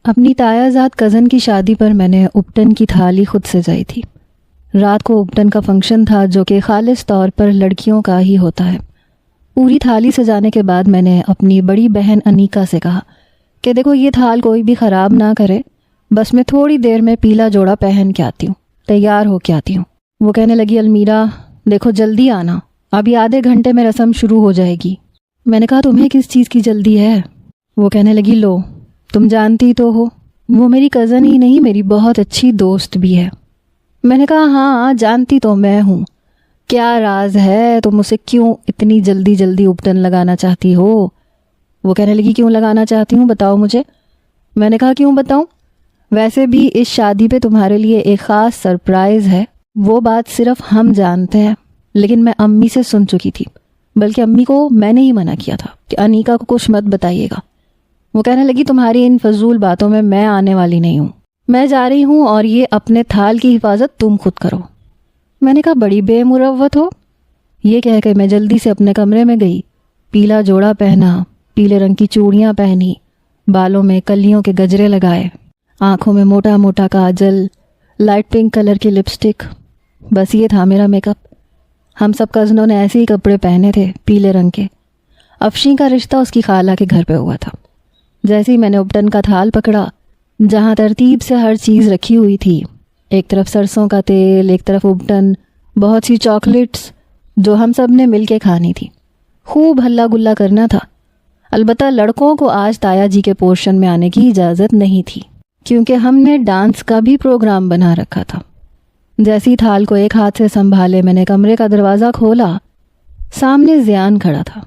اپنی تایا زاد کزن کی شادی پر میں نے اپٹن کی تھالی خود سجائی تھی۔ رات کو اپٹن کا فنکشن تھا جو کہ خالص طور پر لڑکیوں کا ہی ہوتا ہے۔ پوری تھالی سجانے کے بعد میں نے اپنی بڑی بہن انیکا سے کہا کہ دیکھو یہ تھال کوئی بھی خراب نہ کرے، بس میں تھوڑی دیر میں پیلا جوڑا پہن کے آتی ہوں، تیار ہو کے آتی ہوں۔ وہ کہنے لگی المیرا دیکھو جلدی آنا، ابھی آدھے گھنٹے میں رسم شروع ہو جائے گی۔ میں نے کہا تمہیں کس چیز کی جلدی ہے؟ وہ کہنے لگی لو تم جانتی تو ہو وہ میری کزن ہی نہیں میری بہت اچھی دوست بھی ہے۔ میں نے کہا ہاں جانتی تو میں ہوں، کیا راز ہے تم اسے کیوں اتنی جلدی جلدی اپٹن لگانا چاہتی ہو؟ وہ کہنے لگی کیوں لگانا چاہتی ہوں بتاؤ مجھے۔ میں نے کہا کیوں بتاؤں، ویسے بھی اس شادی پہ تمہارے لیے ایک خاص سرپرائز ہے، وہ بات صرف ہم جانتے ہیں، لیکن میں امی سے سن چکی تھی، بلکہ امی کو میں نے ہی منع کیا تھا کہ انیکا کو کچھ مت بتائیے گا۔ وہ کہنے لگی تمہاری ان فضول باتوں میں آنے والی نہیں ہوں، میں جا رہی ہوں اور یہ اپنے تھال کی حفاظت تم خود کرو۔ میں نے کہا بڑی بے مروت ہو۔ یہ کہہ کے میں جلدی سے اپنے کمرے میں گئی، پیلا جوڑا پہنا، پیلے رنگ کی چوڑیاں پہنی، بالوں میں کلیوں کے گجرے لگائے، آنکھوں میں موٹا موٹا کاجل، لائٹ پنک کلر کی لپسٹک، بس یہ تھا میرا میک اپ۔ ہم سب کزنوں نے ایسے ہی کپڑے پہنے تھے پیلے رنگ کے۔ افشین کا رشتہ اس کی خالہ کے گھر پہ ہوا تھا۔ جیسے ہی میں نے اپٹن کا تھال پکڑا، جہاں ترتیب سے ہر چیز رکھی ہوئی تھی، ایک طرف سرسوں کا تیل، ایک طرف اپٹن، بہت سی چاکلیٹس جو ہم سب نے مل کے کھانی تھی، خوب ہلا گلا کرنا تھا۔ البتہ لڑکوں کو آج تایا جی کے پورشن میں آنے کی اجازت نہیں تھی، کیونکہ ہم نے ڈانس کا بھی پروگرام بنا رکھا تھا۔ جیسی تھال کو ایک ہاتھ سے سنبھالے میں نے کمرے کا دروازہ کھولا، سامنے زیان کھڑا تھا۔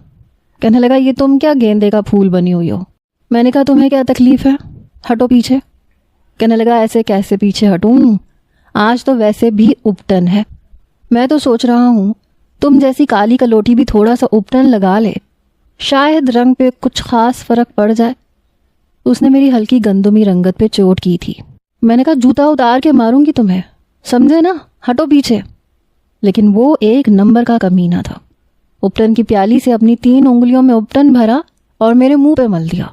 کہنے لگا یہ تم کیا گیندے کا پھول بنی ہوئی ہو؟ میں نے کہا تمہیں کیا تکلیف ہے، ہٹو پیچھے۔ کہنے لگا ایسے کیسے پیچھے ہٹوں، آج تو ویسے بھی اپٹن ہے۔ میں تو سوچ رہا ہوں تم جیسی کالی کلوٹی بھی تھوڑا سا اپٹن لگا لے، شاید رنگ پہ کچھ خاص فرق پڑ جائے۔ اس نے میری ہلکی گندمی رنگت پہ چوٹ کی تھی۔ میں نے کہا جوتا اتار کے ماروں گی تمہیں، سمجھے نا، ہٹو پیچھے۔ لیکن وہ ایک نمبر کا کمینہ تھا۔ اپٹن کی پیالی سے اپنی 3 انگلیوں میں اپٹن بھرا اور میرے منہ پہ مل دیا۔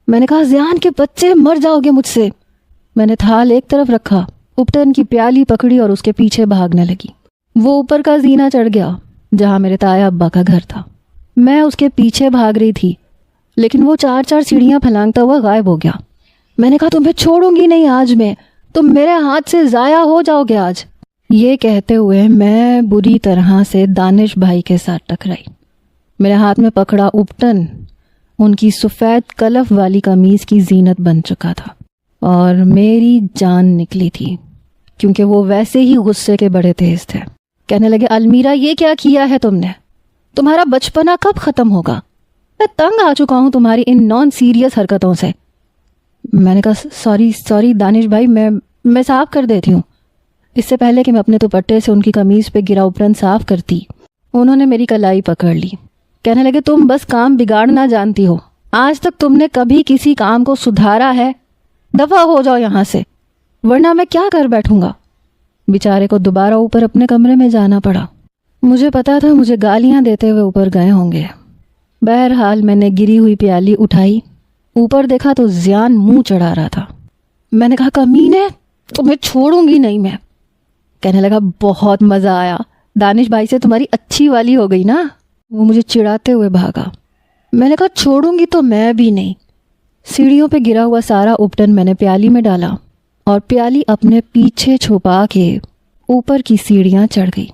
میں نے کہا زیان کے بچے مر جاؤ گے مجھ سے۔ میں نے تھال ایک طرف رکھا، اپٹن کی پیالی پکڑی اور اس کے پیچھے بھاگنے لگی۔ وہ اوپر کا زینہ چڑھ گیا جہاں میرے تایا ابا کا گھر تھا۔ میں اس کے پیچھے بھاگ رہی تھی، لیکن وہ 4 سیڑھیاں پھلانگتا ہوا غائب ہو گیا۔ میں نے کہا تمہیں چھوڑوں گی نہیں آج میں، تم میرے ہاتھ سے ضائع ہو جاؤ گے آج۔ یہ کہتے ہوئے میں بری طرح سے دانش بھائی کے ساتھ ٹکرائی۔ میرے ہاتھ میں پکڑا اپٹن ان کی سفید کلف والی قمیض کی زینت بن چکا تھا، اور میری جان نکلی تھی کیونکہ وہ ویسے ہی غصے کے بڑے تیز تھے۔ کہنے لگے المیرا یہ کیا کیا ہے تم نے، تمہارا بچپنا کب ختم ہوگا؟ میں تنگ آ چکا ہوں تمہاری ان نان سیریس حرکتوں سے۔ میں نے کہا سوری دانش بھائی، میں صاف کر دیتی ہوں۔ اس سے پہلے کہ میں اپنے دوپٹے سے ان کی قمیض پہ گرا اپٹن صاف کرتی، انہوں نے میری کلائی پکڑ لی۔ کہنے لگے تم بس کام بگاڑنا جانتی ہو، آج تک تم نے کبھی کسی کام کو سدھارا ہے؟ دفع ہو جاؤ یہاں سے، ورنہ میں کیا کر بیٹھوں گا۔ بیچارے کو دوبارہ اوپر اپنے کمرے میں جانا پڑا۔ مجھے پتا تھا مجھے گالیاں دیتے ہوئے اوپر گئے ہوں گے۔ بہرحال میں نے گری ہوئی پیالی اٹھائی، اوپر دیکھا تو زیان منہ چڑھا رہا تھا۔ میں نے کہا کمینے، تمہیں چھوڑوں گی نہیں میں۔ کہنے لگا بہت مزہ آیا، دانش بھائی سے تمہاری اچھی والی ہو گئی نا۔ وہ مجھے چڑھاتے ہوئے بھاگا۔ میں نے کہا چھوڑوں گی تو میں بھی نہیں۔ سیڑھیوں پہ گرا ہوا سارا اپٹن میں نے پیالی میں ڈالا اور پیالی اپنے پیچھے چھپا کے اوپر کی سیڑھیاں چڑھ گئی۔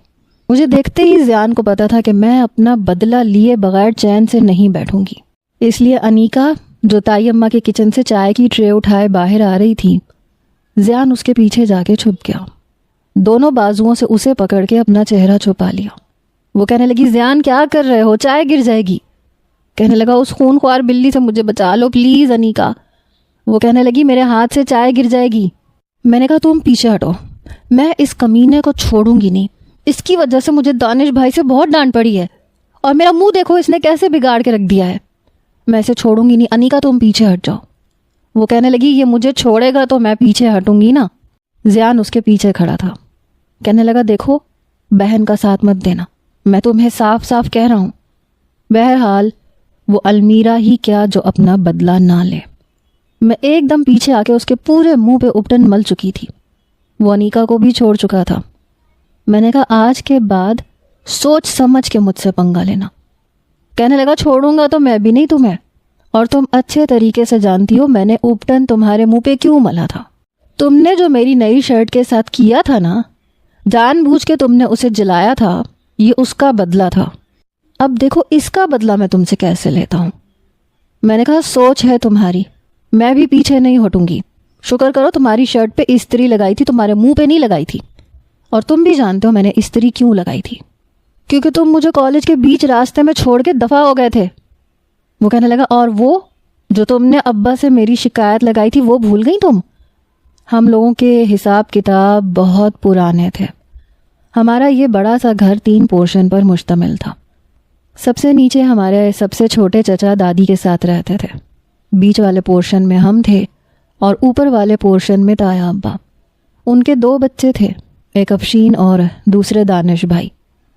مجھے دیکھتے ہی زیان کو پتا تھا کہ میں اپنا بدلہ لیے بغیر چین سے نہیں بیٹھوں گی، اس لیے انیکا جو تائی اماں کے کچن سے چائے کی ٹرے اٹھائے باہر آ رہی تھی، زیان اس کے پیچھے جا کے چھپ گیا، دونوں بازوؤں سے اسے پکڑ کے اپنا چہرہ چھپا لیا۔ وہ کہنے لگی زیان کیا کر رہے ہو، چائے گر جائے گی۔ کہنے لگا اس خون خوار بلی سے مجھے بچا لو پلیز انیکا۔ وہ کہنے لگی میرے ہاتھ سے چائے گر جائے گی۔ میں نے کہا تم پیچھے ہٹو، میں اس کمینے کو چھوڑوں گی نہیں، اس کی وجہ سے مجھے دانش بھائی سے بہت ڈانٹ پڑی ہے، اور میرا منہ دیکھو اس نے کیسے بگاڑ کے رکھ دیا ہے۔ میں اسے چھوڑوں گی نہیں، انیکا تم پیچھے ہٹ جاؤ۔ وہ کہنے لگی یہ مجھے چھوڑے گا تو میں پیچھے ہٹوں گی نا۔ زیان اس کے پیچھے کھڑا تھا۔ کہنے لگا دیکھو بہن کا ساتھ مت دینا، میں تمہیں صاف صاف کہہ رہا ہوں۔ بہرحال وہ المیرا ہی کیا جو اپنا بدلہ نہ لے۔ میں ایک دم پیچھے آ کے اس کے پورے منہ پہ اپٹن مل چکی تھی. وہ انیکا کو بھی چھوڑ چکا تھا. میں نے کہا آج کے بعد سوچ سمجھ کے مجھ سے پنگا لینا. کہنے لگا چھوڑوں گا تو میں بھی نہیں تمہیں, اور تم اچھے طریقے سے جانتی ہو میں نے اپٹن تمہارے منہ پہ کیوں ملا تھا. تم نے جو میری نئی شرٹ کے ساتھ کیا تھا نا, جان بوجھ کے تم نے اسے جلایا تھا, یہ اس کا بدلہ تھا. اب دیکھو اس کا بدلہ میں تم سے کیسے لیتا ہوں. میں نے کہا سوچ ہے تمہاری, میں بھی پیچھے نہیں ہٹوں گی. شکر کرو تمہاری شرٹ پہ استری لگائی تھی, تمہارے منہ پہ نہیں لگائی تھی. اور تم بھی جانتے ہو میں نے استری کیوں لگائی تھی, کیونکہ تم مجھے کالج کے بیچ راستے میں چھوڑ کے دفع ہو گئے تھے. وہ کہنے لگا اور وہ جو تم نے ابا سے میری شکایت لگائی تھی وہ بھول گئی تم. ہم لوگوں کے حساب کتاب بہت پرانے تھے. ہمارا یہ بڑا سا گھر 3 پورشن پر مشتمل تھا. سب سے نیچے ہمارے سب سے چھوٹے چچا دادی کے ساتھ رہتے تھے. بیچ والے پورشن میں ہم تھے اور اوپر والے پورشن میں تایا ابا. ان کے 2 بچے تھے, ایک افشین اور دوسرے دانش بھائی,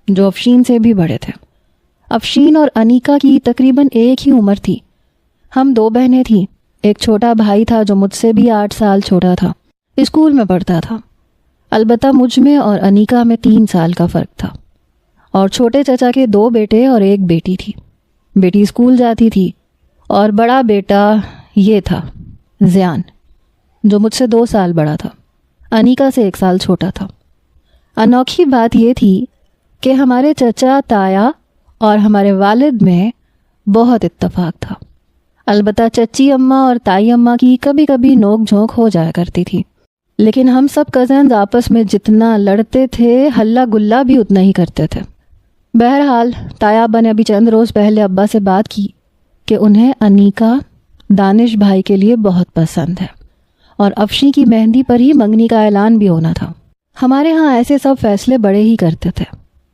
جو افشین سے بھی بڑے تھے. افشین اور انیکا کی تقریباً ایک ہی عمر تھی. ہم 2 بہنیں تھیں. ایک چھوٹا بھائی تھا جو مجھ سے بھی 8 سال چھوٹا تھا, اسکول میں پڑھتا تھا. البتہ مجھ میں اور انیکا میں 3 سال کا فرق تھا. اور چھوٹے چچا کے 2 بیٹے اور ایک بیٹی تھی. بیٹی اسکول جاتی تھی اور بڑا بیٹا یہ تھا زیان, جو مجھ سے 2 سال بڑا تھا, انیکا سے 1 سال چھوٹا تھا. انوکھی بات یہ تھی کہ ہمارے چچا تایا اور ہمارے والد میں بہت اتفاق تھا. البتہ چچی اماں اور تائی اماں کی کبھی کبھی نوک جھونک ہو جایا کرتی تھی, لیکن ہم سب کزنز آپس میں جتنا لڑتے تھے ہلا گلا بھی اتنا ہی کرتے تھے. بہرحال تایا ابا نے ابھی چند روز پہلے ابا سے بات کی کہ انہیں انیکا دانش بھائی کے لیے بہت پسند ہے, اور افشی کی مہندی پر ہی منگنی کا اعلان بھی ہونا تھا. ہمارے ہاں ایسے سب فیصلے بڑے ہی کرتے تھے,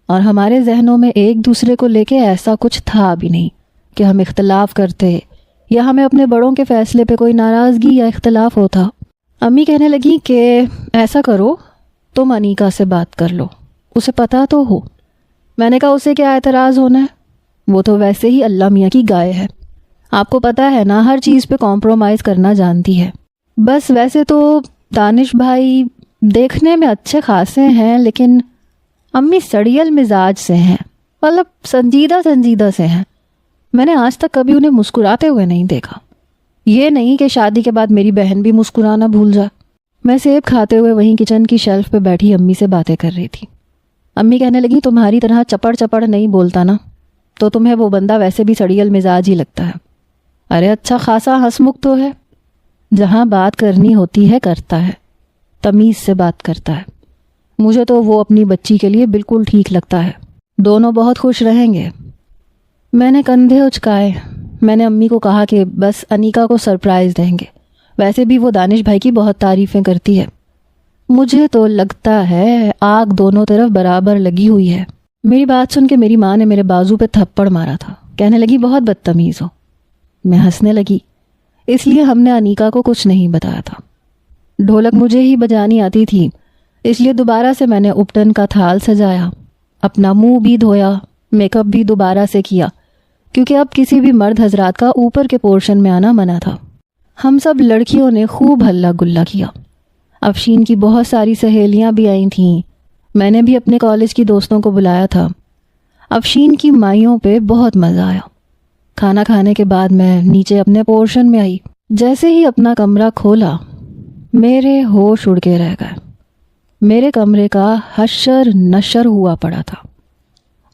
اور ہمارے ذہنوں میں ایک دوسرے کو لے کے ایسا کچھ تھا بھی نہیں کہ ہم اختلاف کرتے یا ہمیں اپنے بڑوں کے فیصلے پہ کوئی ناراضگی یا اختلاف ہوتا. امی کہنے لگی کہ ایسا کرو تم انیکا سے بات کر لو, اسے پتہ تو ہو. میں نے کہا اسے کیا اعتراض ہونا ہے, وہ تو ویسے ہی اللہ میاں کی گائے ہے, آپ کو پتہ ہے نا ہر چیز پہ کمپرومائز کرنا جانتی ہے. بس ویسے تو دانش بھائی دیکھنے میں اچھے خاصے ہیں, لیکن امی سڑیل مزاج سے ہیں, مطلب سنجیدہ سے ہیں. میں نے آج تک کبھی انہیں مسکراتے ہوئے نہیں دیکھا. یہ نہیں کہ شادی کے بعد میری بہن بھی مسکرانا بھول جائے. میں سیب کھاتے ہوئے وہیں کچن کی شیلف پہ بیٹھی امی سے باتیں کر رہی تھی. امی کہنے لگی تمہاری طرح چپڑ نہیں بولتا نا, تو تمہیں وہ بندہ ویسے بھی سڑیل مزاج ہی لگتا ہے. ارے اچھا خاصا ہنسمکھ تو ہے, جہاں بات کرنی ہوتی ہے کرتا ہے, تمیز سے بات کرتا ہے. مجھے تو وہ اپنی بچی کے لیے بالکل ٹھیک لگتا ہے, دونوں بہت خوش رہیں گے. میں نے کندھے اچکائے. میں نے امی کو کہا کہ بس انیکا کو سرپرائز دیں گے, ویسے بھی وہ دانش بھائی کی بہت تعریفیں کرتی ہے. مجھے تو لگتا ہے آگ دونوں طرف برابر لگی ہوئی ہے. میری بات سن کے میری ماں نے میرے بازو پہ تھپڑ مارا تھا. کہنے لگی بہت بدتمیز ہو. میں ہنسنے لگی. اس لیے ہم نے انیکا کو کچھ نہیں بتایا تھا. ڈھولک مجھے ہی بجانی آتی تھی, اس لیے دوبارہ سے میں نے اپٹن کا تھال سجایا, اپنا منہ بھی دھویا, میک اپ بھی دوبارہ سے کیا, کیونکہ اب کسی بھی مرد حضرات کا اوپر کے پورشن میں آنا منع تھا. ہم سب لڑکیوں نے خوب ہلا گلا کیا. افشین کی بہت ساری سہیلیاں بھی آئی تھیں. میں نے بھی اپنے کالج کی دوستوں کو بلایا تھا. افشین کی مائیوں پہ بہت مزہ آیا. کھانا کھانے کے بعد میں نیچے اپنے پورشن میں آئی. جیسے ہی اپنا کمرہ کھولا میرے ہوش اڑ کے رہ گئے. میرے کمرے کا حشر نشر ہوا پڑا تھا,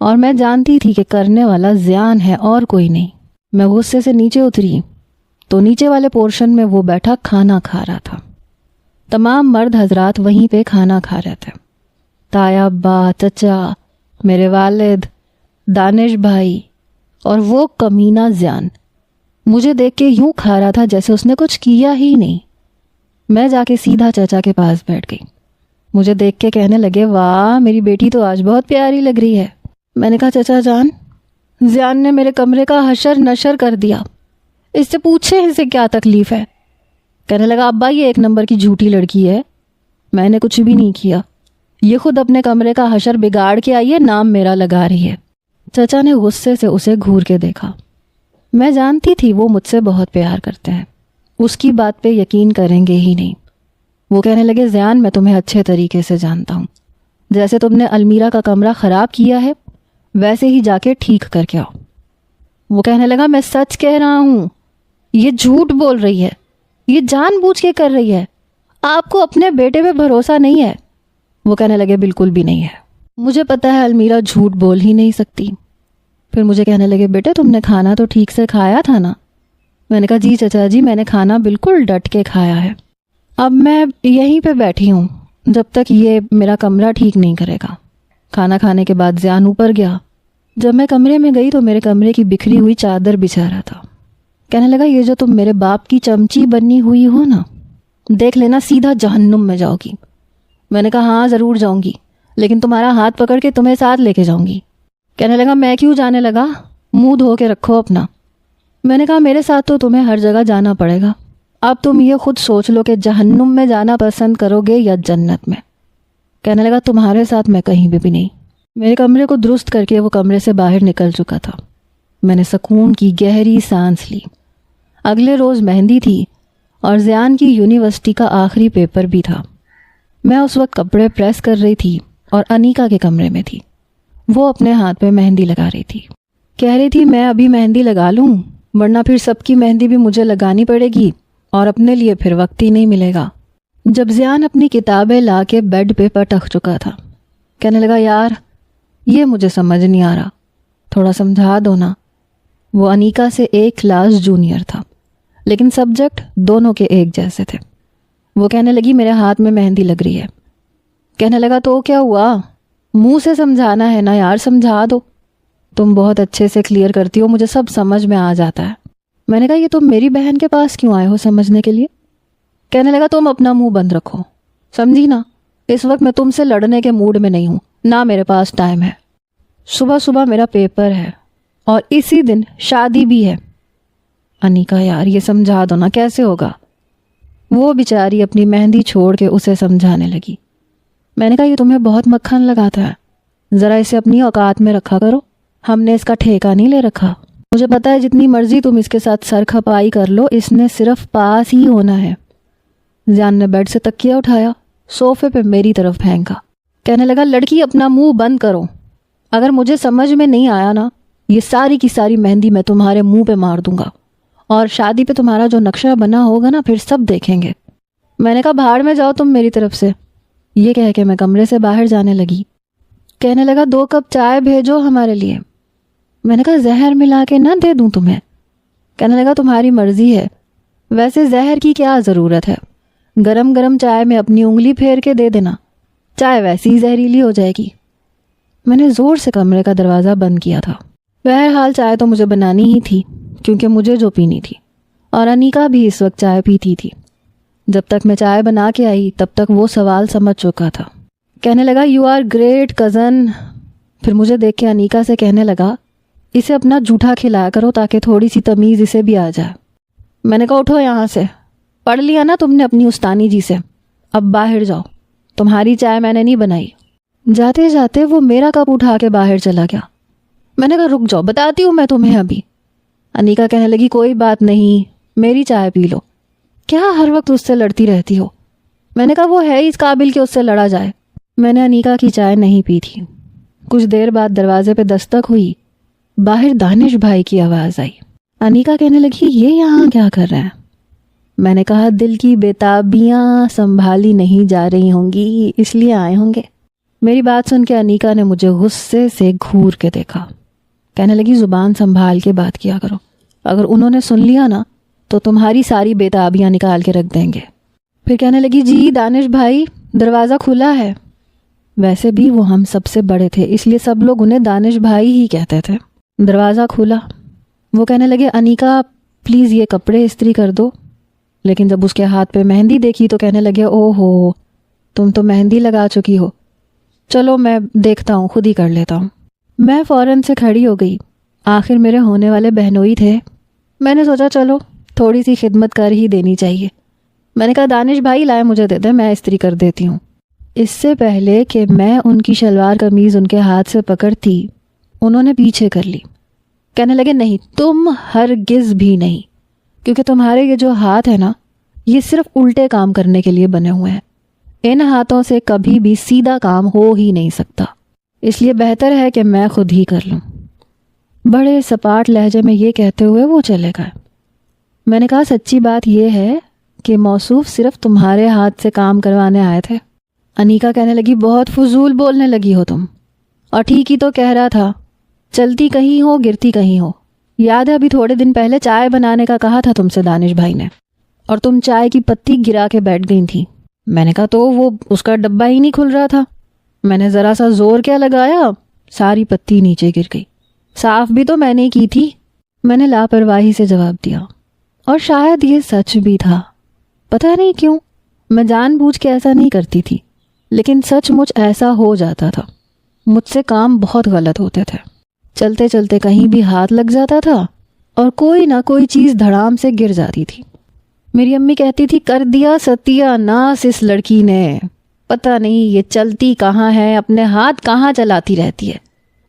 اور میں جانتی تھی کہ کرنے والا زیان ہے اور کوئی نہیں. میں غصے سے نیچے اتری تو نیچے والے پورشن میں وہ بیٹھا کھانا کھا رہا تھا. تمام مرد حضرات وہیں پہ کھانا کھا رہے تھے. تایا ابا, چچا, میرے والد, دانش بھائی اور وہ کمینہ زیان مجھے دیکھ کے یوں کھا رہا تھا جیسے اس نے کچھ کیا ہی نہیں. میں جا کے سیدھا چچا کے پاس بیٹھ گئی. مجھے دیکھ کے کہنے لگے واہ میری بیٹی تو آج بہت پیاری لگ رہی ہے. میں نے کہا چچا جان, زیان نے میرے کمرے کا حشر نشر کر دیا, اس سے پوچھے اسے کیا تکلیف ہے. کہنے لگا ابا یہ 1 نمبر کی جھوٹی لڑکی ہے, میں نے کچھ بھی نہیں کیا, یہ خود اپنے کمرے کا حشر بگاڑ کے آئی ہے, نام میرا لگا رہی ہے. چچا نے غصے سے اسے گھور کے دیکھا. میں جانتی تھی وہ مجھ سے بہت پیار کرتے ہیں, اس کی بات پہ یقین کریں گے ہی نہیں۔ وہ کہنے لگے زیان میں تمہیں اچھے طریقے سے جانتا ہوں، جیسے تم نے المیرا کا کمرہ خراب کیا ہے ویسے ہی جا کے ٹھیک کر کے آؤ۔ وہ کہنے لگا میں سچ کہہ رہا ہوں، یہ جھوٹ بول رہی ہے، یہ جان بوجھ کے کر رہی ہے، آپ کو اپنے بیٹے پہ بھروسہ نہیں ہے؟ وہ کہنے لگے بالکل بھی نہیں ہے، مجھے پتہ ہے المیرا جھوٹ بول ہی نہیں سکتی۔ پھر مجھے کہنے لگے بیٹے تم نے کھانا تو ٹھیک سے کھایا تھا نا؟ میں نے کہا جی چچا جی میں نے کھانا بالکل ڈٹ کے کھایا ہے، اب میں یہیں پہ بیٹھی ہوں جب تک یہ میرا کمرہ ٹھیک نہیں کرے گا۔ کھانا کھانے کے بعد زیان اوپر گیا، جب میں کمرے میں گئی تو میرے کمرے کی بکھری ہوئی چادر بچھا رہا تھا۔ کہنے لگا یہ جو تم میرے باپ کی چمچی بنی ہوئی ہو نا، دیکھ لینا سیدھا جہنم میں جاؤ گی۔ میں نے کہا ہاں ضرور جاؤں گی، لیکن تمہارا ہاتھ پکڑ کے تمہیں ساتھ لے کے جاؤں گی۔ کہنے لگا میں کیوں جانے لگا، منہ دھو کے رکھو اپنا۔ میں نے کہا میرے ساتھ تو تمہیں ہر جگہ جانا پڑے گا، اب تم یہ خود سوچ لو کہ جہنم میں جانا پسند کرو گے یا جنت میں۔ کہنے لگا تمہارے ساتھ میں کہیں بھی نہیں۔ میرے کمرے کو درست کر کے وہ کمرے سے باہر نکل چکا تھا۔ میں نے سکون کی گہری سانس لی۔ اگلے روز مہندی تھی اور زیان کی یونیورسٹی کا آخری پیپر بھی تھا۔ میں اس وقت کپڑے پریس کر رہی تھی اور انیکا کے کمرے میں تھی۔ وہ اپنے ہاتھ پہ مہندی لگا رہی تھی، کہہ رہی تھی میں ابھی مہندی لگا لوں ورنہ پھر سب کی مہندی بھی مجھے لگانی پڑے گی اور اپنے لیے پھر وقت ہی نہیں ملے گا۔ جب زیان اپنی کتابیں لا کے بیڈ پہ پٹک چکا تھا، کہنے لگا یار یہ مجھے سمجھ نہیں آ رہا، تھوڑا سمجھا دو نا۔ وہ انیکا سے 1 کلاس جونیئر تھا، لیکن سبجیکٹ دونوں کے ایک جیسے تھے۔ وہ کہنے لگی میرے ہاتھ میں مہندی لگ رہی ہے۔ کہنے لگا تو کیا ہوا، منہ سے سمجھانا ہے نا یار، سمجھا دو۔ تم بہت اچھے سے کلیئر کرتی ہو، مجھے سب سمجھ میں آ جاتا ہے۔ میں نے کہا یہ تم میری بہن کے پاس کیوں آئے ہو سمجھنے کے لیے؟ کہنے لگا تم اپنا منہ بند رکھو، سمجھی نا، اس وقت میں تم سے لڑنے کے موڈ میں نہیں ہوں، نہ میرے پاس ٹائم ہے۔ صبح صبح میرا پیپر ہے اور اسی دن شادی بھی ہے۔ انیکا یار یہ سمجھا دو نا، کیسے ہوگا؟ وہ بیچاری اپنی مہندی چھوڑ کے اسے سمجھانے لگی۔ میں نے کہا یہ تمہیں بہت مکھن لگاتا ہے، ذرا اسے اپنی اوقات میں رکھا کرو، ہم نے اس کا ٹھیکہ نہیں لے رکھا۔ مجھے پتا ہے جتنی مرضی تم اس کے ساتھ سر کھپائی کر لو، اس نے صرف پاس ہی ہونا ہے۔ زیان نے بیڈ سے تکیہ اٹھایا، صوفے پہ میری طرف پھینکا، کہنے لگا لڑکی اپنا منہ بند کرو، اگر مجھے سمجھ میں نہیں آیا نا یہ ساری کی ساری مہندی میں تمہارے منہ پہ مار دوں گا اور شادی پہ تمہارا جو نقشہ بنا ہوگا نا پھر سب دیکھیں گے۔ میں نے کہا بھاڑ میں جاؤ تم میری طرف سے۔ یہ کہہ کے میں کمرے سے باہر جانے لگی۔ کہنے لگا 2 کپ چائے بھیجو ہمارے لیے۔ میں نے کہا زہر ملا کے نہ دے دوں تمہیں؟ کہنے لگا تمہاری مرضی ہے، ویسے زہر کی کیا ضرورت ہے، گرم گرم چائے میں اپنی انگلی پھیر کے دے دینا، چائے ویسی ہی زہریلی ہو جائے گی۔ میں نے زور سے کمرے کا دروازہ بند کیا تھا۔ بہرحال چائے تو مجھے بنانی ہی تھی کیونکہ مجھے جو پینی تھی، اور انیکا بھی اس وقت چائے پیتی تھی۔ جب تک میں چائے بنا کے آئی تب تک وہ سوال سمجھ چکا تھا۔ کہنے لگا یو آر گریٹ کزن۔ پھر مجھے دیکھ کے انیکا سے کہنے لگا اسے اپنا جھوٹا کھلایا کرو تاکہ تھوڑی سی تمیز اسے بھی آ جائے۔ میں نے کہا اٹھو یہاں سے، پڑھ لیا نا تم نے اپنی استانی جی سے، اب باہر جاؤ، تمہاری چائے میں نے نہیں بنائی۔ جاتے جاتے وہ میرا کپ اٹھا کے باہر چلا گیا۔ میں نے کہا رک جاؤ، بتاتی ہوں میں تمہیں ابھی۔ انیکا کہنے لگی کوئی بات نہیں، میری چائے پی لو، کیا ہر وقت اس سے لڑتی رہتی ہو؟ میں نے کہا وہ ہے اس قابل کہ اس سے لڑا جائے۔ میں نے انیکا کی چائے نہیں پی تھی۔ کچھ دیر بعد دروازے پہ دستک ہوئی، باہر دانش بھائی کی آواز آئی۔ انیکا کہنے لگی یہ یہاں کیا کر رہے ہیں؟ میں نے کہا دل کی بےتابیاں سنبھالی نہیں جا رہی ہوں گی اس لیے آئے ہوں گے۔ میری بات سن کے انیکا نے مجھے غصے سے گھور کے دیکھا۔ کہنے لگی زبان سنبھال کے بات کیا کرو، اگر انہوں نے سن لیا نا تو تمہاری ساری بےتابیاں نکال کے رکھ دیں گے۔ پھر کہنے لگی جی دانش بھائی دروازہ کھلا ہے۔ ویسے بھی وہ ہم سب سے بڑے تھے اس لیے سب لوگ انہیں دانش بھائی ہی کہتے تھے۔ دروازہ کھولا۔ وہ کہنے لگے انیکا پلیز یہ کپڑے استری کر دو، لیکن جب اس کے ہاتھ پہ مہندی دیکھی تو کہنے لگے او ہو تم تو مہندی لگا چکی ہو، چلو میں دیکھتا ہوں، خود ہی کر لیتا ہوں۔ میں فوراً سے کھڑی ہو گئی، آخر میرے ہونے والے بہنوئی تھے، میں نے سوچا چلو تھوڑی سی خدمت کر ہی دینی چاہیے۔ میں نے کہا دانش بھائی لائے مجھے دے دیں، میں استری کر دیتی ہوں۔ اس سے پہلے کہ میں ان کی شلوار قمیض ان کے ہاتھ سے پکڑتی انہوں نے پیچھے کر لی۔ کہنے لگے نہیں تم ہرگز بھی نہیں، کیونکہ تمہارے یہ جو ہاتھ ہے نا، یہ صرف الٹے کام کرنے کے لیے بنے ہوئے ہیں. ان ہاتھوں سے کبھی بھی سیدھا کام ہو ہی نہیں سکتا. اس لیے بہتر ہے کہ میں خود ہی کر لوں. بڑے سپاٹ لہجے میں یہ کہتے ہوئے وہ چلے گئے. میں نے کہا سچی بات یہ ہے کہ موصوف صرف تمہارے ہاتھ سے کام کروانے آئے تھے. انیکا کہنے لگی بہت فضول بولنے لگی ہو تم. اور ٹھیک ہی تو کہہ رہا تھا، چلتی کہیں ہو گرتی کہیں ہو. یاد ہے ابھی تھوڑے دن پہلے چائے بنانے کا کہا تھا تم سے دانش بھائی نے، اور تم چائے کی پتی گرا کے بیٹھ گئی تھی. میں نے کہا تو وہ اس کا ڈبہ ہی نہیں کھل رہا تھا. میں نے ذرا سا زور کیا لگایا، ساری پتی نیچے گر گئی. صاف بھی تو میں نے کی تھی. میں نے لاپرواہی سے جواب دیا. اور شاید یہ سچ بھی تھا. پتہ نہیں کیوں میں جان بوجھ کے ایسا نہیں کرتی تھی، لیکن سچ مچ ایسا ہو جاتا تھا. مجھ سے کام بہت غلط ہوتے تھے. چلتے چلتے کہیں بھی ہاتھ لگ جاتا تھا اور کوئی نہ کوئی چیز دھڑام سے گر جاتی تھی. میری امی کہتی تھی کر دیا ستیہ ناس اس لڑکی نے، پتہ نہیں یہ چلتی کہاں ہے، اپنے ہاتھ کہاں چلاتی رہتی ہے.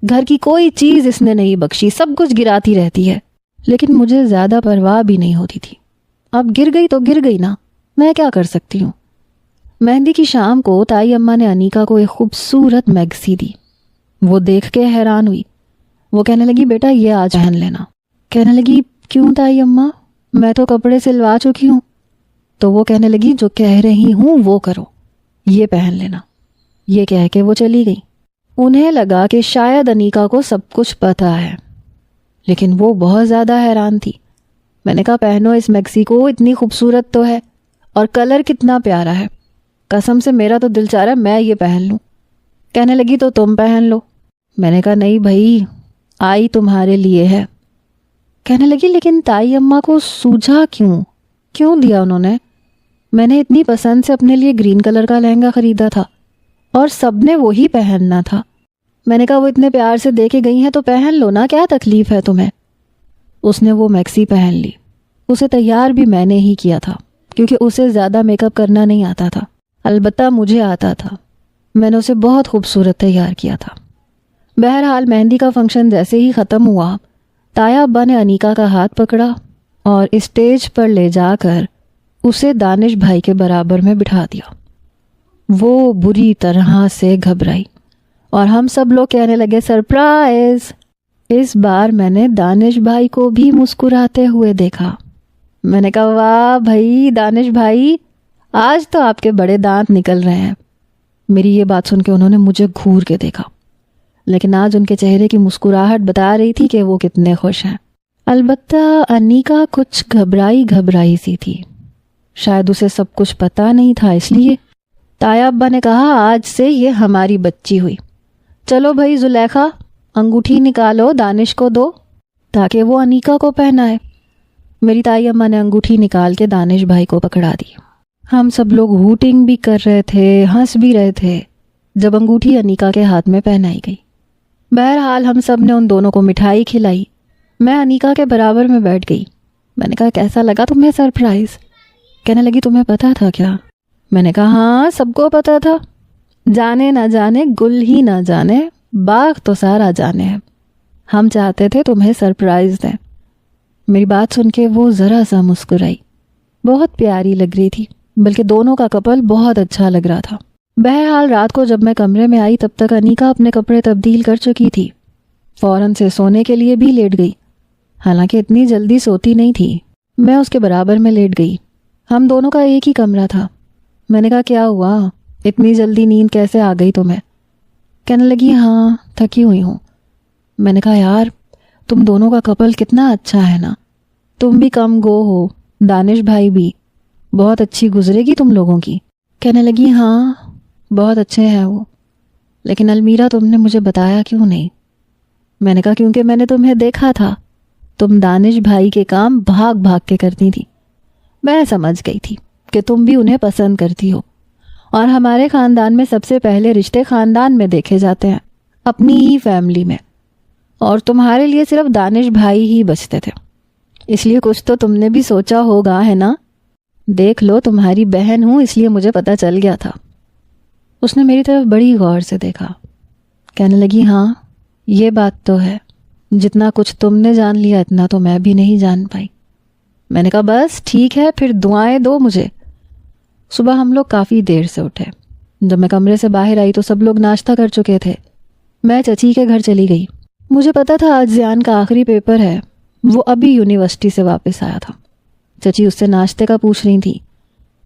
گھر کی کوئی چیز اس نے نہیں بخشی، سب کچھ گراتی رہتی ہے. لیکن مجھے زیادہ پرواہ بھی نہیں ہوتی تھی. اب گر گئی تو گر گئی نا، میں کیا کر سکتی ہوں. مہندی کی شام کو تائی اماں نے انیکا کو ایک خوبصورت میگزی دی. وہ دیکھ کے حیران ہوئی. وہ کہنے لگی بیٹا یہ آج پہن لینا. کہنے لگی کیوں تائی اماں، میں تو کپڑے سلوا چکی ہوں. تو وہ کہنے لگی جو کہہ رہی ہوں وہ کرو، یہ پہن لینا. یہ کہہ کے وہ چلی گئی. انہیں لگا کہ شاید انیکا کو سب کچھ پتہ ہے، لیکن وہ بہت زیادہ حیران تھی. میں نے کہا پہنو اس میگزی کو، اتنی خوبصورت تو ہے اور کلر کتنا پیارا ہے. قسم سے میرا تو دل چاہ رہا ہے میں یہ پہن لوں. کہنے لگی تو تم پہن لو. میں نے کہا نہیں بھائی، آئی تمہارے لیے ہے. کہنے لگی لیکن تائی اماں کو سوجھا کیوں دیا انہوں نے؟ میں نے اتنی پسند سے اپنے لیے گرین کلر کا لہنگا خریدا تھا اور سب نے وہی پہننا تھا. میں نے کہا وہ اتنے پیار سے دے کے گئی ہیں تو پہن لو نا، کیا تکلیف ہے تمہیں. اس نے وہ میکسی پہن لی. اسے تیار بھی میں نے ہی کیا تھا کیونکہ اسے زیادہ میک اپ کرنا نہیں آتا تھا. البتہ مجھے آتا تھا. میں نے اسے بہت خوبصورت تیار کیا تھا. بہرحال مہندی کا فنکشن جیسے ہی ختم ہوا، تایا ابا نے انیکا کا ہاتھ پکڑا اور اسٹیج پر لے جا کر اسے دانش بھائی کے برابر میں بٹھا دیا. وہ بری طرح سے گھبرائی اور ہم سب لوگ کہنے لگے سرپرائز. اس بار میں نے دانش بھائی کو بھی مسکراتے ہوئے دیکھا. میں نے کہا واہ بھائی دانش بھائی، آج تو آپ کے بڑے دانت نکل رہے ہیں. میری یہ بات سن کے انہوں نے مجھے گھور کے دیکھا، لیکن آج ان کے چہرے کی مسکراہٹ بتا رہی تھی کہ وہ کتنے خوش ہیں. البتہ انیکا کچھ گھبرائی سی تھی. شاید اسے سب کچھ پتہ نہیں تھا، اس لیے تایا ابا نے کہا آج سے یہ ہماری بچی ہوئی. چلو بھائی زلیخا، انگوٹھی نکالو دانش کو دو تاکہ وہ انیکا کو پہنائے. میری تائی اماں نے انگوٹھی نکال کے دانش بھائی کو پکڑا دی. ہم سب لوگ ہوٹنگ بھی کر رہے تھے، ہنس بھی رہے تھے جب انگوٹھی انیکا کے ہاتھ میں پہنائی گئی. بہرحال ہم سب نے ان دونوں کو مٹھائی کھلائی. میں انیکا کے برابر میں بیٹھ گئی. میں نے کہا کیسا لگا تمہیں سرپرائز؟ کہنے لگی تمہیں پتا تھا کیا؟ میں نے کہا ہاں سب کو پتا تھا. جانے نہ جانے گل ہی نہ جانے، باغ تو سارا جانے ہے. ہم چاہتے تھے تمہیں سرپرائز دیں. میری بات سن کے وہ ذرا سا مسکرائی. بہت پیاری لگ رہی تھی، بلکہ دونوں کا کپل بہت اچھا لگ رہا تھا. بہرحال رات کو جب میں کمرے میں آئی تب تک انیکا اپنے کپڑے تبدیل کر چکی تھی. فوراً سے سونے کے لیے بھی لیٹ گئی. حالانکہ اتنی جلدی سوتی نہیں تھی. میں اس کے برابر میں لیٹ گئی. ہم دونوں کا ایک ہی کمرہ تھا. میں نے کہا کیا ہوا، اتنی جلدی نیند کیسے آ گئی تمہیں؟ کہنے لگی ہاں تھکی ہوئی ہوں. میں نے کہا یار تم دونوں کا کپل کتنا اچھا ہے نا. تم بھی کم گو ہو، دانش بھائی بھی. بہت اچھی گزرے گی تم لوگوں کی. کہنے لگی ہاں بہت اچھے ہیں وہ، لیکن المیرا تم نے مجھے بتایا کیوں نہیں؟ میں نے کہا کیونکہ میں نے تمہیں دیکھا تھا، تم دانش بھائی کے کام بھاگ بھاگ کے کرتی تھی. میں سمجھ گئی تھی کہ تم بھی انہیں پسند کرتی ہو، اور ہمارے خاندان میں سب سے پہلے رشتے خاندان میں دیکھے جاتے ہیں، اپنی ہی فیملی میں، اور تمہارے لیے صرف دانش بھائی ہی بچتے تھے. اس لیے کچھ تو تم نے بھی سوچا ہوگا ہے نا. دیکھ لو تمہاری بہن ہوں اس لیے مجھے پتہ چل گیا تھا. اس نے میری طرف بڑی غور سے دیکھا. کہنے لگی ہاں یہ بات تو ہے، جتنا کچھ تم نے جان لیا اتنا تو میں بھی نہیں جان پائی. میں نے کہا بس ٹھیک ہے پھر دعائیں دو مجھے۔ صبح ہم لوگ کافی دیر سے اٹھے۔ جب میں کمرے سے باہر آئی تو سب لوگ ناشتہ کر چکے تھے۔ میں چچی کے گھر چلی گئی۔ مجھے پتا تھا آج زیان کا آخری پیپر ہے، وہ ابھی یونیورسٹی سے واپس آیا تھا۔ چچی اس سے ناشتے کا پوچھ رہی تھی۔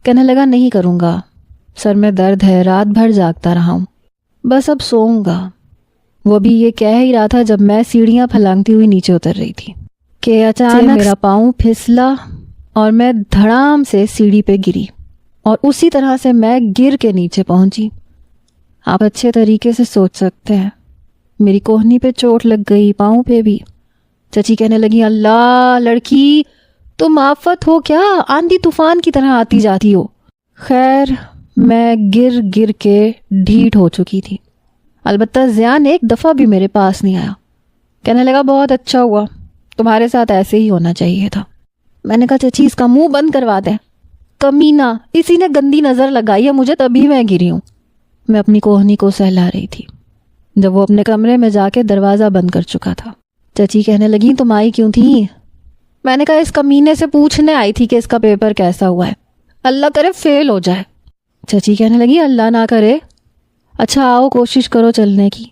کہنے لگا نہیں کروں گا، سر میں درد ہے، رات بھر جاگتا رہا ہوں، بس اب سوؤں گا۔ وہ بھی یہ کہہ ہی رہا تھا جب میں سیڑھیاں پھلانگتی ہوئی نیچے اتر رہی تھی کہ اچانک میرا پاؤں پھسلا اور میں دھڑام سے سیڑھی پہ گری، اور اسی طرح سے میں گر کے نیچے پہنچی۔ آپ اچھے طریقے سے سوچ سکتے ہیں، میری کوہنی پہ چوٹ لگ گئی، پاؤں پہ بھی۔ چچی کہنے لگی اللہ لڑکی تم آفت ہو کیا، آندھی طوفان کی طرح آتی جاتی ہو۔ خیر میں گر گر کے ڈھیٹ ہو چکی تھی، البتہ زیان ایک دفعہ بھی میرے پاس نہیں آیا۔ کہنے لگا بہت اچھا ہوا، تمہارے ساتھ ایسے ہی ہونا چاہیے تھا۔ میں نے کہا چچی اس کا منہ بند کروا دیں، کمینہ اسی نے گندی نظر لگائی ہے مجھے، تبھی میں گری ہوں۔ میں اپنی کوہنی کو سہلا رہی تھی جب وہ اپنے کمرے میں جا کے دروازہ بند کر چکا تھا۔ چچی کہنے لگی تم آئی کیوں تھی؟ میں نے کہا اس کمینے سے پوچھنے آئی تھی کہ اس کا پیپر کیسا ہوا ہے، اللہ کرے فیل ہو جائے۔ چچی کہنے لگی اللہ نہ کرے، اچھا آؤ کوشش کرو چلنے کی۔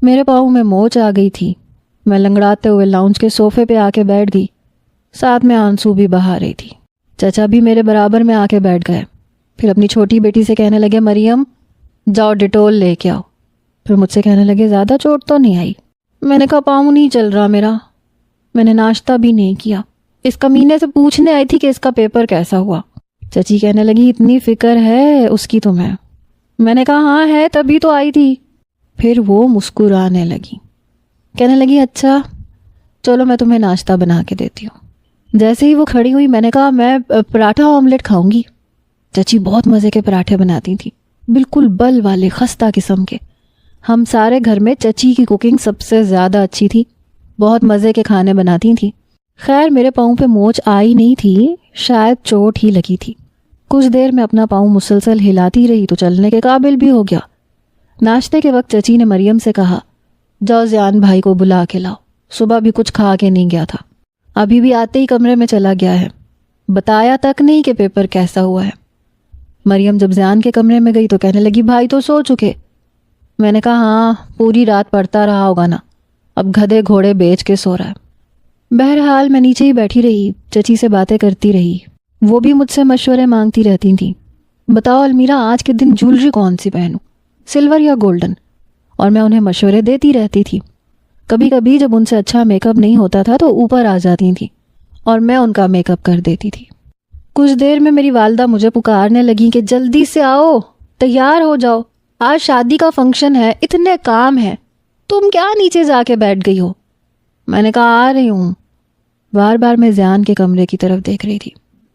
میرے پاؤں میں موچ آ گئی تھی، میں لنگڑاتے ہوئے لاؤنج کے صوفے پہ آ کے بیٹھ گئی، ساتھ میں آنسو بھی بہا رہی تھی۔ چچا بھی میرے برابر میں آ کے بیٹھ گئے، پھر اپنی چھوٹی بیٹی سے کہنے لگے مریم جاؤ ڈیٹول لے کے آؤ۔ پھر مجھ سے کہنے لگے زیادہ چوٹ تو نہیں آئی؟ میں نے کہا پاؤں نہیں چل رہا میرا، میں نے ناشتہ بھی نہیں کیا، اس کمینے سے پوچھنے آئی تھی کہ اس کا پیپر کیسا ہوا۔ چچی کہنے لگی اتنی فکر ہے اس کی تمہیں؟ میں نے کہا ہاں ہے تبھی تو آئی تھی۔ پھر وہ مسکرانے لگی، کہنے لگی اچھا چلو میں تمہیں ناشتہ بنا کے دیتی ہوں۔ جیسے ہی وہ کھڑی ہوئی میں نے کہا میں پراٹھا آملیٹ کھاؤں گی۔ چچی بہت مزے کے پراٹھے بناتی تھی، بالکل بل والے خستہ قسم کے۔ ہم سارے گھر میں چچی کی کوکنگ سب سے زیادہ اچھی تھی، بہت مزے کے کھانے بناتی تھیں۔ خیر میرے پاؤں پہ موچ آئی نہیں تھی، شاید چوٹ ہی لگی تھی۔ کچھ دیر میں اپنا پاؤں مسلسل ہلاتی رہی تو چلنے کے قابل بھی ہو گیا۔ ناشتے کے وقت چچی نے مریم سے کہا جاؤ زیان بھائی کو بلا کے لاؤ، صبح بھی کچھ کھا کے نہیں گیا تھا، ابھی بھی آتے ہی کمرے میں چلا گیا ہے، بتایا تک نہیں کہ پیپر کیسا ہوا ہے۔ مریم جب زیان کے کمرے میں گئی تو کہنے لگی بھائی تو سو چکے۔ میں نے کہا ہاں پوری رات پڑھتا رہا ہوگا نا، اب گدھے گھوڑے بیچ کے سو رہا ہے۔ بہرحال میں نیچے ہی بیٹھی رہی، چچی سے باتیں کرتی رہی، وہ بھی مجھ سے مشورے مانگتی رہتی تھیں۔ بتاؤ المیرا آج کے دن جولری کون سی پہنوں، سلور یا گولڈن؟ اور میں انہیں مشورے دیتی رہتی تھی۔ کبھی کبھی جب ان سے اچھا میک اپ نہیں ہوتا تھا تو اوپر آ جاتی تھیں اور میں ان کا میک اپ کر دیتی تھی۔ کچھ دیر میں میری والدہ مجھے پکارنے لگیں کہ جلدی سے آؤ، تیار ہو جاؤ، آج شادی کا فنکشن ہے، اتنے کام ہیں، تم کیا نیچے جا کے بیٹھ گئی ہو؟ میں نے کہا آ رہی ہوں۔ بار بار میں زیان کے کمرے کی طرف دیکھ رہی تھی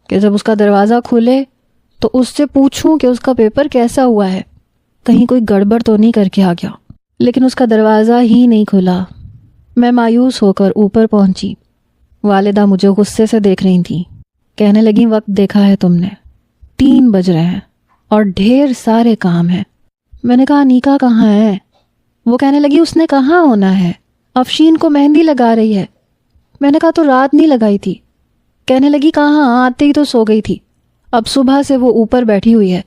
کہ جب اس کا دروازہ کھلے تو اس سے پوچھوں کہ اس کا پیپر کیسا ہوا ہے، کہیں کوئی گڑبڑ تو نہیں کر کے آ گیا۔ لیکن اس کا دروازہ ہی نہیں کھلا۔ میں مایوس ہو کر اوپر پہنچی۔ والدہ مجھے غصے سے دیکھ رہی تھیں، کہنے لگیں وقت دیکھا ہے تم نے، 3 بج رہے ہیں اور ڈھیر سارے کام ہیں۔ میں نے کہا نیکا کہاں ہے؟ وہ کہنے لگی اس نے کہاں ہونا ہے، افشین کو مہندی لگا رہی ہے۔ میں نے کہا تو رات نہیں لگائی تھی؟ کہنے لگی کہاں، آتے ہی تو سو گئی تھی، اب صبح سے وہ اوپر بیٹھی ہوئی ہے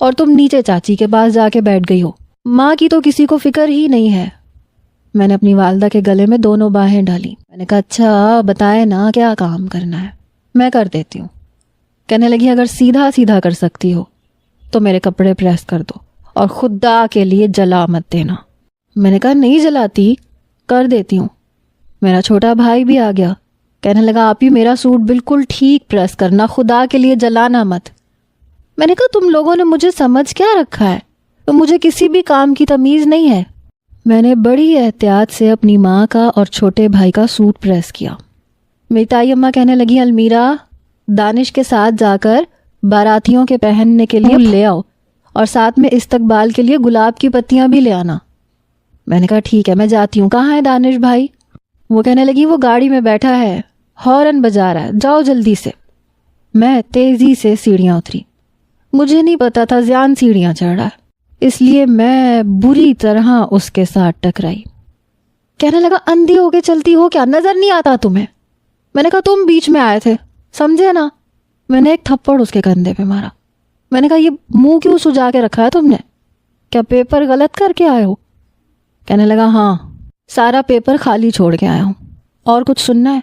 اور تم نیچے چاچی کے پاس جا کے بیٹھ گئی ہو، ماں کی تو کسی کو فکر ہی نہیں ہے۔ میں نے اپنی والدہ کے گلے میں دونوں باہیں ڈالی۔ میں نے کہا اچھا بتائے نا کیا کام کرنا ہے، میں کر دیتی ہوں۔ کہنے لگی اگر سیدھا سیدھا کر سکتی ہو تو میرے کپڑے پریس کر دو اور خدا کے لیے جلا مت دینا۔ میں نے کہا نہیں جلاتی، کر دیتی ہوں۔ میرا چھوٹا بھائی بھی آ گیا، کہنے لگا آپ ہی میرا سوٹ بالکل ٹھیک پریس کرنا، خدا کے لیے جلانا مت۔ میں نے کہا تم لوگوں نے مجھے سمجھ کیا رکھا ہے، تو مجھے کسی بھی کام کی تمیز نہیں ہے۔ میں نے بڑی احتیاط سے اپنی ماں کا اور چھوٹے بھائی کا سوٹ پریس کیا۔ میری تائی اماں کہنے لگی المیرا دانش کے ساتھ جا کر باراتیوں کے پہننے کے لیے لے آؤ اور ساتھ میں استقبال کے لیے گلاب کی پتیاں بھی لے آنا۔ میں نے کہا ٹھیک ہے میں جاتی ہوں، کہاں ہے دانش بھائی؟ وہ کہنے لگی وہ گاڑی میں بیٹھا ہے، ہارن بجا رہا ہے، جاؤ جلدی سے۔ میں تیزی سے سیڑھیاں اتری، مجھے نہیں پتا تھا زیان سیڑھیاں چڑھ رہا ہے، اس لیے میں بری طرح اس کے ساتھ ٹکرائی۔ کہنے لگا اندھی ہو کے چلتی ہو کیا، نظر نہیں آتا تمہیں؟ میں نے کہا تم بیچ میں آئے تھے، سمجھے نا؟ میں نے ایک تھپڑ اس کے کندھے پہ مارا. میں نے کہا یہ منہ کیوں سجا کے رکھا ہے تم نے؟ کیا پیپر غلط کر کے آئے ہو؟ کہنے لگا ہاں سارا پیپر خالی چھوڑ کے آیا ہوں. اور کچھ سننا ہے؟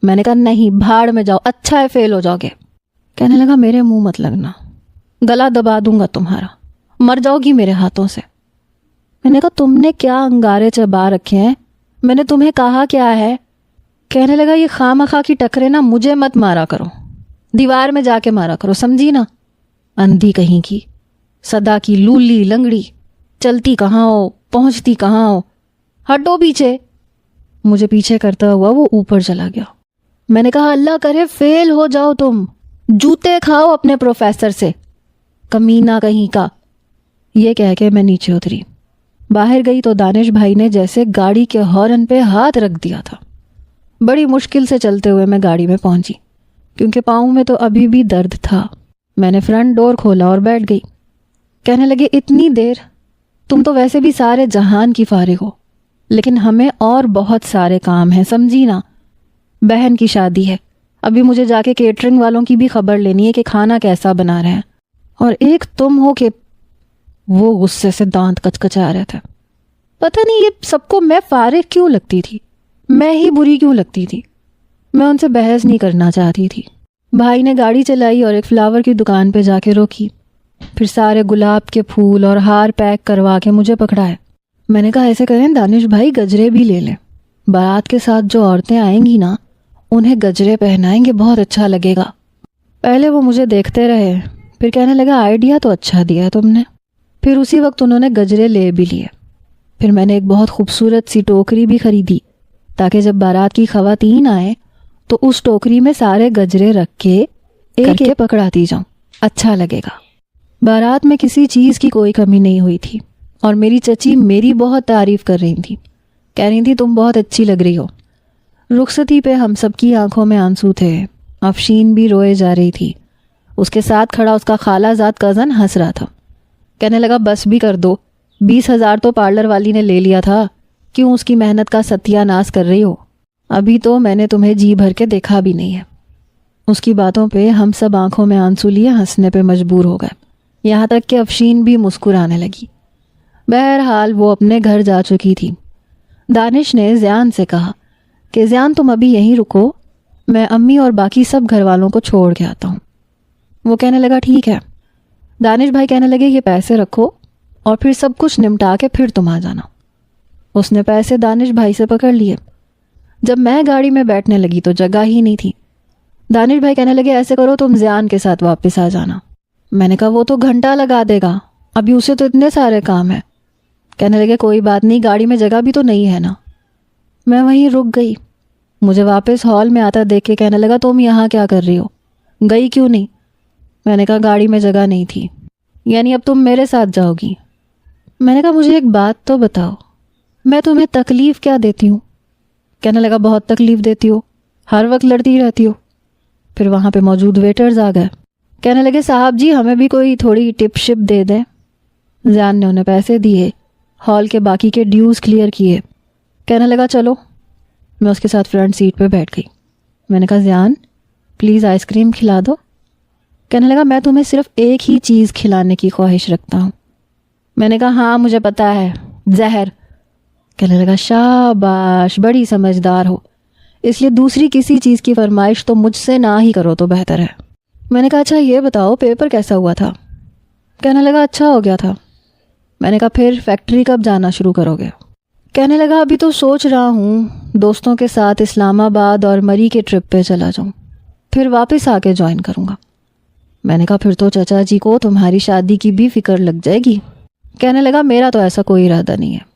میں نے کہا نہیں، بھاڑ میں جاؤ، اچھا ہے فیل ہو جاؤ گے. کہنے لگا میرے منہ مت لگنا، گلا دبا دوں گا تمہارا، مر جاؤ گی میرے ہاتھوں سے. میں نے کہا تم نے کیا انگارے چبا رکھے ہیں، میں نے تمہیں کہا کیا ہے؟ کہنے لگا یہ خواہ مخواہ کی ٹکرے نا مجھے مت مارا کرو، دیوار میں جا کے مارا کرو، سمجھی نا؟ اندھی کہیں کی، صدا کی لولی لنگڑی، چلتی کہاں ہو پہنچتی کہاں ہو، ہٹو پیچھے. مجھے پیچھے کرتا ہوا وہ اوپر چلا گیا. میں نے کہا اللہ کرے فیل ہو جاؤ تم، جوتے کھاؤ اپنے پروفیسر سے، کمینہ کہیں کا. یہ کہہ کے میں نیچے اتری. باہر گئی تو دانش بھائی نے جیسے گاڑی کے ہارن پہ ہاتھ رکھ دیا تھا. بڑی مشکل سے چلتے ہوئے میں گاڑی میں پہنچی کیونکہ پاؤں میں تو ابھی بھی درد تھا. میں نے فرنٹ ڈور کھولا اور بیٹھ گئی. کہنے لگے اتنی دیر؟ تم تو ویسے بھی سارے جہان کی فارغ ہو، لیکن ہمیں اور بہت سارے کام ہیں، سمجھی نا؟ بہن کی شادی ہے، ابھی مجھے جا کے کیٹرنگ والوں کی بھی خبر لینی ہے کہ کھانا کیسا بنا رہے ہیں. اور ایک تم ہو کہ وہ غصے سے دانت کچکچا رہے تھے. پتہ نہیں یہ سب کو میں فارغ کیوں لگتی تھی، میں ہی بری کیوں لگتی تھی. میں ان سے بحث نہیں کرنا چاہتی تھی. بھائی نے گاڑی چلائی اور ایک فلاور کی دکان پہ جا کے روکی. پھر سارے گلاب کے پھول اور ہار پیک کروا کے مجھے پکڑائے. میں نے کہا ایسے کریں دانش بھائی گجرے بھی لے لیں، بارات کے ساتھ جو عورتیں آئیں گی نا انہیں گجرے پہنائیں گے، بہت اچھا لگے گا. پہلے وہ مجھے دیکھتے رہے، پھر کہنے لگا آئیڈیا تو اچھا دیا تم نے. پھر اسی وقت انہوں نے گجرے لے بھی لیے. پھر میں نے ایک بہت خوبصورت سی ٹوکری بھی خریدی تاکہ جب بارات کی خواتین آئیں تو اس ٹوکری میں سارے گجرے رکھ کے ایک ایک پکڑاتی جاؤں، اچھا لگے گا. بارات میں کسی چیز کی کوئی کمی نہیں ہوئی تھی اور میری چچی میری بہت تعریف کر رہی تھی، کہہ رہی تھی تم بہت اچھی لگ رہی ہو. رخصتی پہ ہم سب کی آنکھوں میں آنسو تھے. افشین بھی روئے جا رہی تھی. اس کے ساتھ کھڑا اس کا خالہ زاد کزن ہنس رہا تھا. کہنے لگا بس بھی کر دو، 20,000 تو پارلر والی نے لے لیا تھا، کیوں اس کی محنت کا ستیہ ناش کر رہی ہو؟ ابھی تو میں نے تمہیں جی بھر کے دیکھا بھی نہیں ہے. اس کی باتوں پہ ہم سب آنکھوں میں آنسو لیے ہنسنے پہ مجبور ہو گئے، یہاں تک کہ افشین بھی مسکرانے لگی. بہرحال وہ اپنے گھر جا چکی تھی. دانش نے زیان سے کہا کہ زیان تم ابھی یہیں رکو، میں امی اور باقی سب گھر والوں کو چھوڑ کے آتا ہوں. وہ کہنے لگا ٹھیک ہے. دانش بھائی کہنے لگے یہ پیسے رکھو اور پھر سب کچھ نمٹا کے پھر تم آ جانا. اس نے پیسے دانش بھائی سے پکڑ لیے. جب میں گاڑی میں بیٹھنے لگی تو جگہ ہی نہیں تھی. دانش بھائی کہنے لگے ایسے کرو تم زیان کے ساتھ واپس آ جانا. میں نے کہا وہ تو گھنٹہ لگا دے گا، ابھی اسے تو اتنے سارے کام ہیں. کہنے لگے کوئی بات نہیں، گاڑی میں جگہ بھی تو نہیں ہے نا. میں وہیں رک گئی. مجھے واپس ہال میں آتا دیکھ کے کہنے لگا تم یہاں کیا کر رہی ہو، گئی کیوں نہیں؟ میں نے کہا گاڑی میں جگہ نہیں تھی. یعنی اب تم میرے ساتھ جاؤ گی؟ میں نے کہا مجھے ایک بات تو بتاؤ، میں تمہیں تکلیف کیا دیتی ہوں؟ کہنے لگا بہت تکلیف دیتی ہو، ہر وقت لڑتی رہتی ہو. پھر وہاں پہ موجود ویٹرز آ گئے. کہنے لگے صاحب جی ہمیں بھی کوئی تھوڑی ٹپ شپ دے دیں. زیان نے انہیں پیسے دیے، ہال کے باقی کے ڈیوز کلیئر کیے. کہنے لگا چلو. میں اس کے ساتھ فرنٹ سیٹ پہ بیٹھ گئی. میں نے کہا زیان پلیز آئس کریم کھلا دو. کہنے لگا میں تمہیں صرف ایک ہی چیز کھلانے کی خواہش رکھتا ہوں. میں نے کہا ہاں مجھے پتا ہے، زہر. کہنے لگا شاباش بڑی سمجھدار ہو، اس لیے دوسری کسی چیز کی فرمائش تو مجھ سے نہ ہی کرو تو بہتر ہے. میں نے کہا اچھا یہ بتاؤ پیپر کیسا ہوا تھا؟ کہنے لگا اچھا ہو گیا تھا. میں نے کہا پھر فیکٹری کب جانا شروع کرو گے؟ کہنے لگا ابھی تو سوچ رہا ہوں دوستوں کے ساتھ اسلام آباد اور مری کے ٹرپ پہ چلا جاؤں، پھر واپس آ کے جوائن کروں گا. میں نے کہا پھر تو چچا جی کو تمہاری شادی کی بھی فکر لگ جائے گی. کہنے لگا میرا تو ایسا کوئی ارادہ نہیں ہے.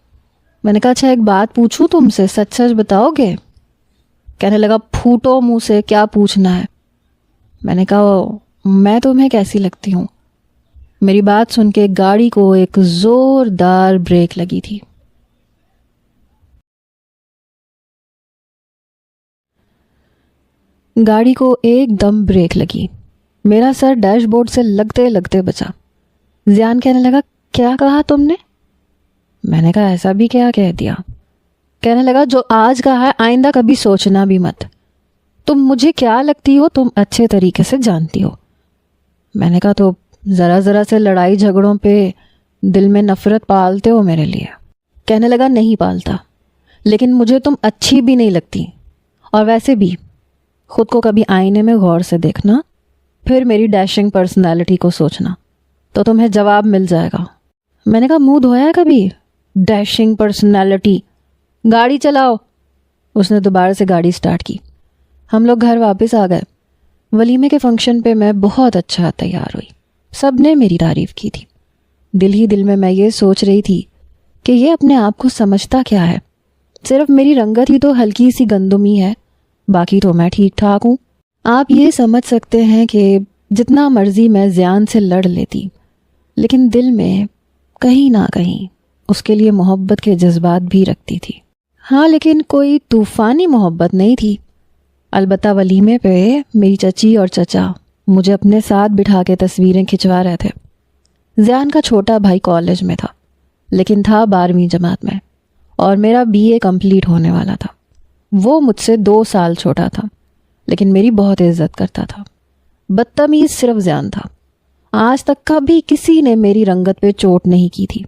میں نے کہا اچھا ایک بات پوچھوں تم سے، سچ سچ بتاؤ گے؟ کہنے لگا پھوٹو منہ سے، کیا پوچھنا ہے؟ میں نے کہا میں تمہیں کیسی لگتی ہوں؟ میری بات سن کے گاڑی کو ایک زوردار بریک لگی تھی. گاڑی کو ایک دم بریک لگی. میرا سر ڈیش بورڈ سے لگتے لگتے بچا. زیان کہنے لگا کیا کہا تم نے؟ میں نے کہا ایسا بھی کیا کہہ دیا؟ کہنے لگا جو آج کہا ہے آئندہ کبھی سوچنا بھی مت. تم مجھے کیا لگتی ہو تم اچھے طریقے سے جانتی ہو۔ میں نے کہا تو ذرا ذرا سے لڑائی جھگڑوں پہ دل میں نفرت پالتے ہو میرے لیے۔ کہنے لگا نہیں پالتا، لیکن مجھے تم اچھی بھی نہیں لگتی، اور ویسے بھی خود کو کبھی آئینے میں غور سے دیکھنا، پھر میری ڈیشنگ پرسنالٹی کو سوچنا، تو تمہیں جواب مل جائے گا۔ میں نے کہا منہ دھویا ہے کبھی؟ ڈیشنگ پرسنالٹی، گاڑی چلاؤ۔ اس نے دوبارہ سے گاڑی سٹارٹ کی۔ ہم لوگ گھر واپس آ گئے۔ ولیمے کے فنکشن پہ میں بہت اچھا تیار ہوئی، سب نے میری تعریف کی تھی۔ دل ہی دل میں یہ سوچ رہی تھی کہ یہ اپنے آپ کو سمجھتا کیا ہے، صرف میری رنگت ہی تو ہلکی سی گندمی ہے، باقی تو میں ٹھیک ٹھاک ہوں۔ آپ یہ سمجھ سکتے ہیں کہ جتنا مرضی میں زیان سے لڑ لیتی، لیکن دل میں کہیں نہ کہیں اس کے لیے محبت کے جذبات بھی رکھتی تھی۔ ہاں، لیکن کوئی طوفانی محبت نہیں تھی۔ البتہ ولیمے پہ میری چچی اور چچا مجھے اپنے ساتھ بٹھا کے تصویریں کھنچوا رہے تھے۔ زیان کا چھوٹا بھائی کالج میں تھا، لیکن تھا 12ویں جماعت میں، اور میرا BA کمپلیٹ ہونے والا تھا۔ وہ مجھ سے 2 سال چھوٹا تھا، لیکن میری بہت عزت کرتا تھا۔ بدتمیز صرف زیان تھا۔ آج تک کبھی کسی نے میری رنگت پہ چوٹ نہیں کی تھی،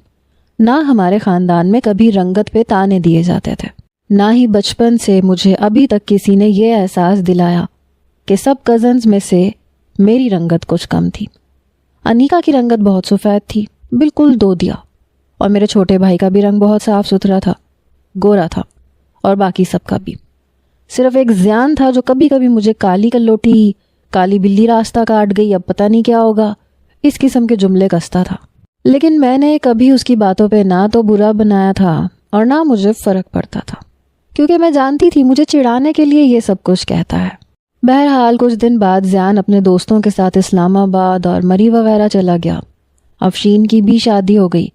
نہ ہمارے خاندان میں کبھی رنگت پہ طعنے دیے جاتے تھے، نہ ہی بچپن سے مجھے ابھی تک کسی نے یہ احساس دلایا کہ سب کزنز میں سے میری رنگت کچھ کم تھی۔ انیکا کی رنگت بہت سفید تھی، بالکل دودیا، اور میرے چھوٹے بھائی کا بھی رنگ بہت صاف ستھرا تھا، گورا تھا، اور باقی سب کا بھی۔ صرف ایک زیان تھا جو کبھی کبھی مجھے کالی کلوٹی، کالی بلی راستہ کاٹ گئی، اب پتہ نہیں کیا ہوگا، اس قسم کے جملے کستا تھا۔ لیکن میں نے کبھی اس کی باتوں پہ نہ تو برا بنایا تھا اور نہ مجھے فرق پڑتا تھا، کیونکہ میں جانتی تھی مجھے چڑھانے کے لیے یہ سب کچھ کہتا ہے۔ بہرحال کچھ دن بعد زیان اپنے دوستوں کے ساتھ اسلام آباد اور مری وغیرہ چلا گیا۔ افشین کی بھی شادی ہو گئی،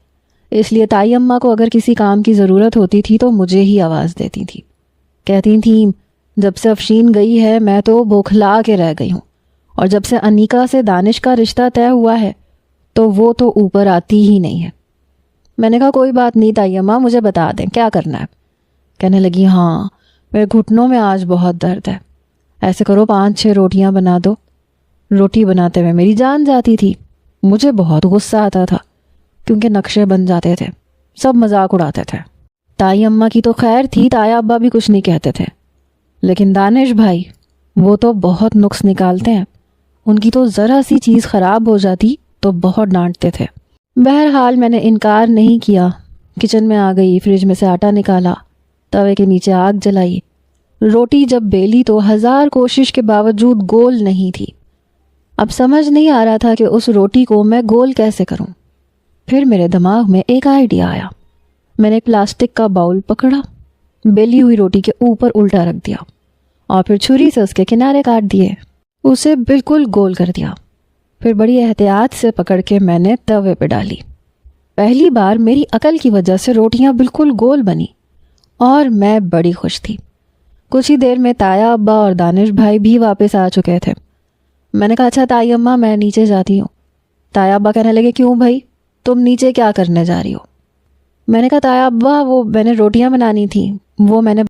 اس لیے تائی اماں کو اگر کسی کام کی ضرورت ہوتی تھی تو مجھے ہی آواز دیتی تھی۔ کہتی تھیں جب سے افشین گئی ہے میں تو بوکھلا کے رہ گئی ہوں، اور جب سے انیکا سے دانش کا رشتہ طے ہوا ہے تو وہ تو اوپر آتی ہی نہیں ہے۔ میں نے کہا کوئی بات نہیں تائی اماں، مجھے بتا دیں کیا کرنا ہے۔ کہنے لگی ہاں میرے گھٹنوں میں آج بہت درد ہے، ایسے کرو 5-6 روٹیاں بنا دو۔ روٹی بناتے ہوئے میری جان جاتی تھی، مجھے بہت غصہ آتا تھا کیونکہ نقشے بن جاتے تھے، سب مذاق اڑاتے تھے۔ تائی اماں کی تو خیر تھی، تایا ابا بھی کچھ نہیں کہتے تھے، لیکن دانش بھائی وہ تو بہت نقص نکالتے ہیں، ان کی تو ذرا سی چیز خراب ہو جاتی تو بہت ڈانٹتے تھے۔ بہرحال میں نے انکار نہیں کیا، کچن میں آ گئی، فریج میں سے آٹا نکالا، توے کے نیچے آگ جلائی۔ روٹی جب بیلی تو 1000 کوشش کے باوجود گول نہیں تھی۔ اب سمجھ نہیں آ رہا تھا کہ اس روٹی کو میں گول کیسے کروں۔ پھر میرے دماغ میں ایک آئیڈیا آیا۔ میں نے ایک پلاسٹک کا باؤل پکڑا، بیلی ہوئی روٹی کے اوپر الٹا رکھ دیا، اور پھر چھری سے اس کے کنارے کاٹ دیے، اسے بالکل گول کر دیا۔ پھر بڑی احتیاط سے پکڑ کے میں نے توے پہ ڈالی۔ پہلی بار میری عقل کی وجہ سے روٹیاں بالکل گول بنی، اور میں بڑی خوش تھی۔ کچھ ہی دیر میں تایا ابا اور دانش بھائی بھی واپس آ چکے تھے۔ میں نے کہا اچھا تائی اماں میں نیچے جاتی ہوں۔ تایا ابا کہنے لگے کیوں بھائی، تم نیچے کیا کرنے جا رہی ہو؟ میں نے کہا تایا ابا وہ میں نے روٹیاں بنانی تھیں، وہ میں نے